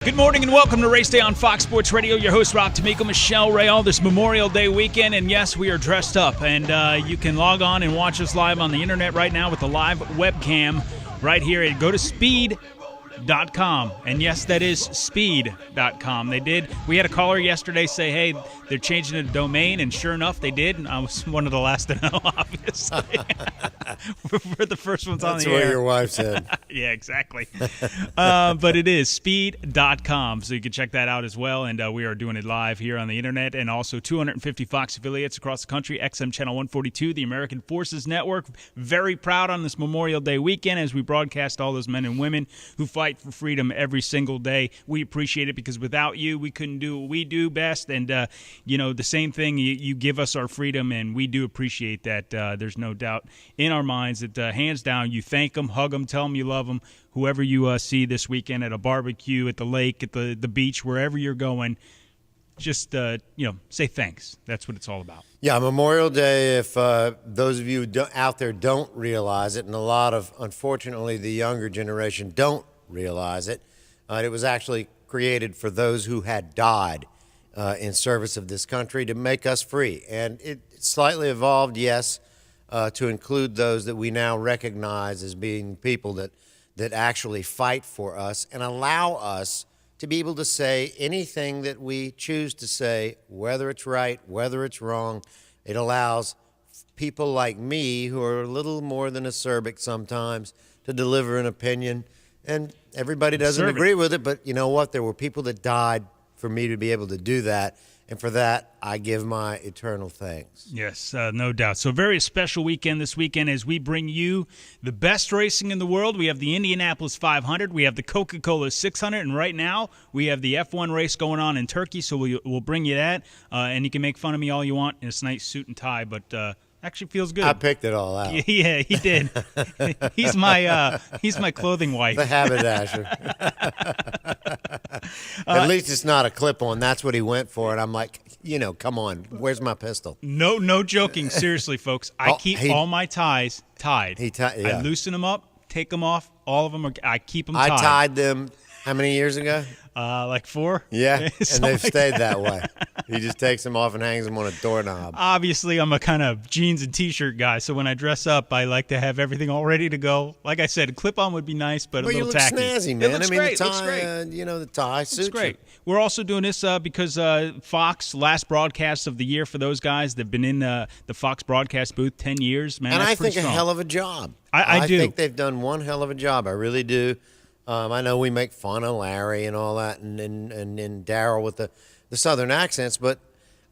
Good morning and welcome to Race Day on Fox Sports Radio. Your host, D'Amico and Michele Rahal, this Memorial Day weekend. And yes, we are dressed up. And you can log on and watch us live on the internet right now with the live webcam right here. Go to speed.com. And yes, that is speed.com. We had a caller yesterday say, hey, they're changing the domain. And sure enough, they did. And I was one of the last to know, obviously. We're the first ones on the air. That's what your wife said. Yeah, exactly. But it is speed.com, so you can check that out as well. And we are doing it live here on the internet, and also 250 Fox affiliates across the country, XM Channel 142, the American Forces Network. Very proud on this Memorial Day weekend as we broadcast all those men and women who fight for freedom every single day. We appreciate it because without you, we couldn't do what we do best. And, the same thing, you give us our freedom, and we do appreciate that. There's no doubt in our minds that, hands down, you thank them, hug them, tell them you love them. Whoever you see this weekend at a barbecue, at the lake, at the beach, wherever you're going, just, say thanks. That's what it's all about. Yeah, Memorial Day, if those of you out there don't realize it, and a lot of, unfortunately, the younger generation don't realize it, it was actually created for those who had died in service of this country to make us free. And it slightly evolved, yes, to include those that we now recognize as being people that actually fight for us and allow us to be able to say anything that we choose to say, whether it's right, whether it's wrong. It allows people like me, who are a little more than acerbic sometimes, to deliver an opinion. And everybody doesn't agree with it, but you know what? There were people that died for me to be able to do that. And for that, I give my eternal thanks. Yes, no doubt. So a very special weekend this weekend as we bring you the best racing in the world. We have the Indianapolis 500. We have the Coca-Cola 600. And right now, we have the F1 race going on in Turkey. So we'll bring you that. And you can make fun of me all you want in this nice suit and tie. But actually feels good. I picked it all out. Yeah, he did. He's my clothing wife. The haberdasher. At least it's not a clip-on. That's what he went for. And I'm like, come on. Where's my pistol? No joking. Seriously, folks. I keep all my ties tied. Yeah. I loosen them up, take them off. All of them I keep them tied. I tied them how many years ago? Like 4. Yeah, and they've stayed that way. He just takes them off and hangs them on a doorknob. Obviously, I'm a kind of jeans and T-shirt guy, so when I dress up, I like to have everything all ready to go. Like I said, a clip-on would be nice, but a little tacky. You look snazzy, man. It looks great. The tie, looks great. The tie suits great. you. We're also doing this because Fox, last broadcast of the year for those guys. They've been in the Fox broadcast booth 10 years, man. And that's I think strong. a hell of a job. I do. I think they've done one hell of a job. I really do. I know we make fun of Larry and all that and Daryl with the Southern accents, but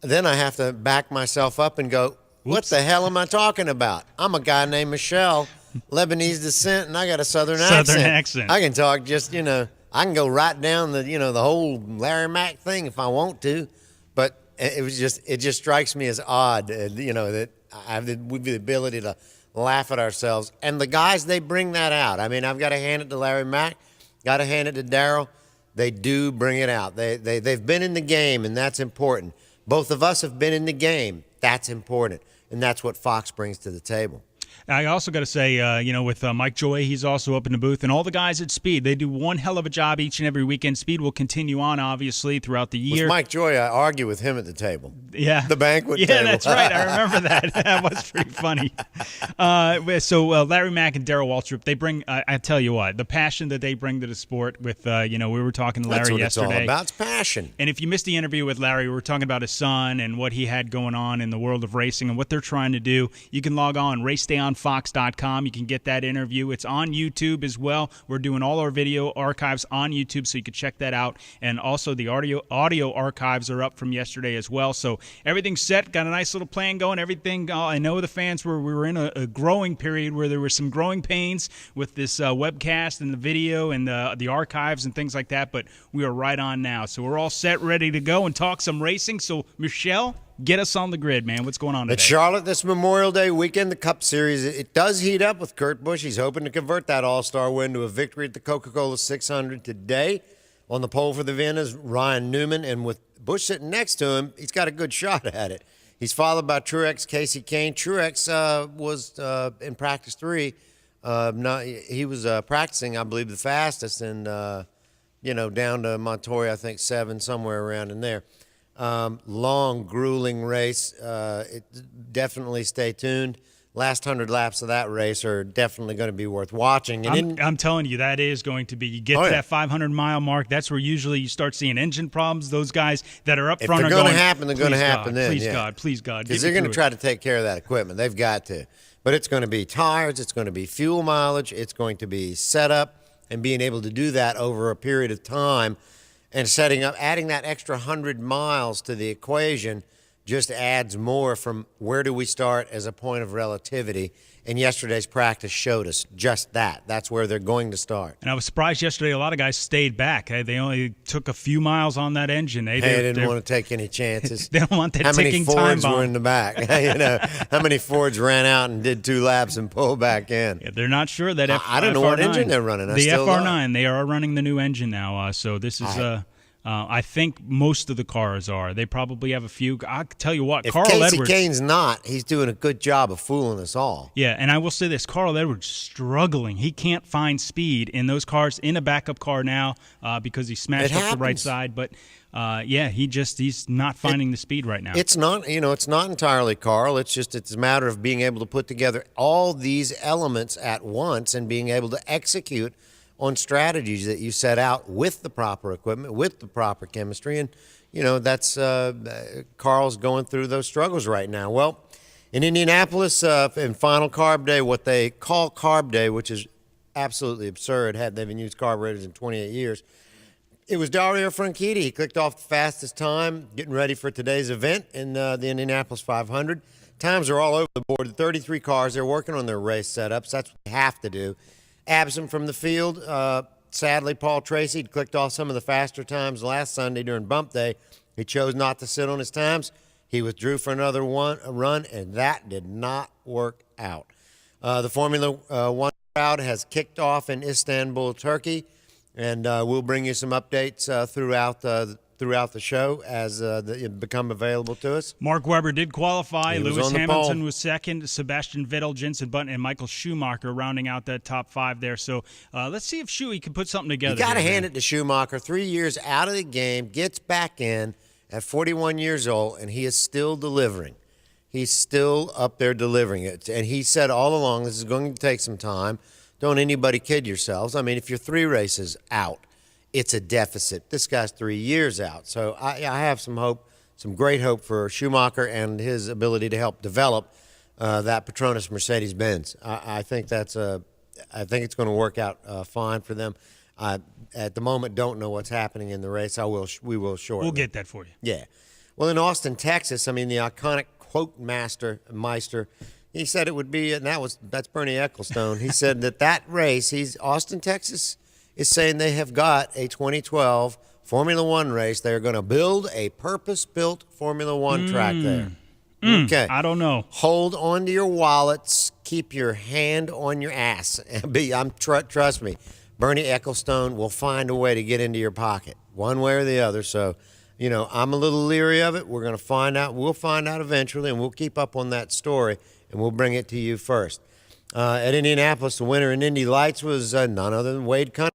then I have to back myself up and go, what the hell am I talking about? I'm a guy named Michele, Lebanese descent, and I got a Southern accent. I can talk just, I can go right down the whole Larry Mack thing if I want to, but it just strikes me as odd, that I have the ability to laugh at ourselves. And the guys, they bring that out. I mean, I've got to hand it to Larry Mack, got to hand it to Daryl. They do bring it out. They've been in the game, and that's important. Both of us have been in the game. That's important, and that's what Fox brings to the table. I also got to say, with Mike Joy, he's also up in the booth, and all the guys at Speed, they do one hell of a job each and every weekend. Speed will continue on, obviously, throughout the year. With Mike Joy, I argue with him at the table. Yeah. The banquet table. Yeah, that's right. I remember that. That was pretty funny. So Larry Mack and Darrell Waltrip, they bring, I tell you what, the passion that they bring to the sport with, we were talking to Larry yesterday. That's what it's all about. It's passion. And if you missed the interview with Larry, we were talking about his son and what he had going on in the world of racing and what they're trying to do. You can log on, racedayonfox.com. You can get that interview. It's on YouTube as well. We're doing all our video archives on YouTube, so you can check that out. And also the audio archives are up from yesterday as well. So everything's set. Got a nice little plan going. Everything. I know the fans we were in a growing period where there were some growing pains with this webcast and the video and the archives and things like that. But we are right on now. So we're all set, ready to go and talk some racing. So Michele, get us on the grid, man. What's going on today? At Charlotte this Memorial Day weekend, the Cup Series, it does heat up with Kurt Busch. He's hoping to convert that all-star win to a victory at the Coca-Cola 600 today. On the pole for the event is Ryan Newman, and with Busch sitting next to him, he's got a good shot at it. He's followed by Truex Casey Kane. Truex was in practice 3. He was practicing, I believe, the fastest, and down to Montoya, I think 7, somewhere around in there. Long, grueling race. Definitely stay tuned. Last 100 laps of that race are definitely going to be worth watching. And I'm telling you, that is going to be. You get to that 500-mile mark, that's where usually you start seeing engine problems. Those guys that are up front are going to happen. They're going to happen then. Please God. Because they're going to try to take care of that equipment. They've got to. But it's going to be tires. It's going to be fuel mileage. It's going to be setup and being able to do that over a period of time and adding that extra 100 miles to the equation just adds more from where do we start as a point of relativity. And yesterday's practice showed us just that. That's where they're going to start. And I was surprised yesterday a lot of guys stayed back. They only took a few miles on that engine. They didn't want to take any chances. They don't want that ticking time bomb. How many Fords were in the back? How many Fords ran out and did 2 laps and pulled back in? Yeah, they're not sure that I don't know what engine they're running. The FR9, they are running the new engine now. So this is I think most of the cars are. They probably have a few. I tell you what, Carl Edwards. If Casey Kane's not, he's doing a good job of fooling us all. Yeah, and I will say this: Carl Edwards struggling. He can't find speed in those cars in a backup car now because he smashed up the right side. But he's not finding the speed right now. It's not entirely Carl. It's a matter of being able to put together all these elements at once and being able to execute on strategies that you set out with the proper equipment, with the proper chemistry. And, that's Carl's going through those struggles right now. Well, in Indianapolis, in Final Carb Day, what they call Carb Day, which is absolutely absurd, they've been used carburetors in 28 years, it was Dario Franchitti. He clicked off the fastest time, getting ready for today's event in the Indianapolis 500. Times are all over the board. The 33 cars, they're working on their race setups. That's what they have to do. Absent from the field, sadly, Paul Tracy had clicked off some of the faster times last Sunday during bump day. He chose not to sit on his times. He withdrew for another run, and that did not work out. The Formula One crowd has kicked off in Istanbul, Turkey, and we'll bring you some updates throughout the show as they become available to us. Mark Webber did qualify. Lewis Hamilton was second. Sebastian Vettel, Jenson Button, and Michael Schumacher rounding out that top 5 there. So let's see if Schuey can put something together. You got to hand it to Schumacher. 3 years out of the game, gets back in at 41 years old, and he is still delivering. He's still up there delivering it. And he said all along, this is going to take some time. Don't anybody kid yourselves. I mean, if you're 3 races out, it's a deficit. This guy's 3 years out. So I have some hope, some great hope for Schumacher and his ability to help develop that Petronas Mercedes-Benz. I think it's going to work out fine for them. At the moment, don't know what's happening in the race. We will shortly. We'll get that for you. Yeah. Well, in Austin, Texas, the iconic quote Meister, he said it would be, and that's Bernie Ecclestone. He said that race, Austin, Texas, is saying they have got a 2012 Formula One race. They're going to build a purpose-built Formula One track there. Okay. I don't know. Hold on to your wallets. Keep your hand on your ass. Trust me, Bernie Ecclestone will find a way to get into your pocket, one way or the other. So, I'm a little leery of it. We're going to find out. We'll find out eventually, and we'll keep up on that story, and we'll bring it to you first. At Indianapolis, the winner in Indy Lights was none other than Wade Cunningham.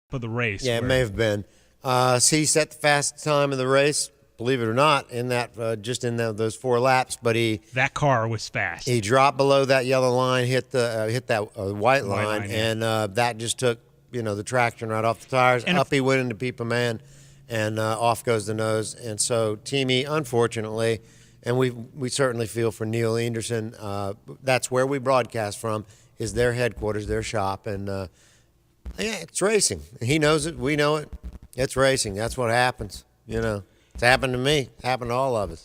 For the race. Yeah, it may have been. He set the fastest time of the race, believe it or not, in that those 4 laps. But that car was fast. He dropped below that yellow line, hit that white line, and that just took the traction right off the tires. And up he went into Peepa Man, and off goes the nose. And so Teamy, unfortunately, and we certainly feel for Neil Anderson. That's where we broadcast from, is their headquarters, their shop, and. Yeah, it's racing. He knows it. We know it. It's racing. That's what happens. It's happened to me. It happened to all of us.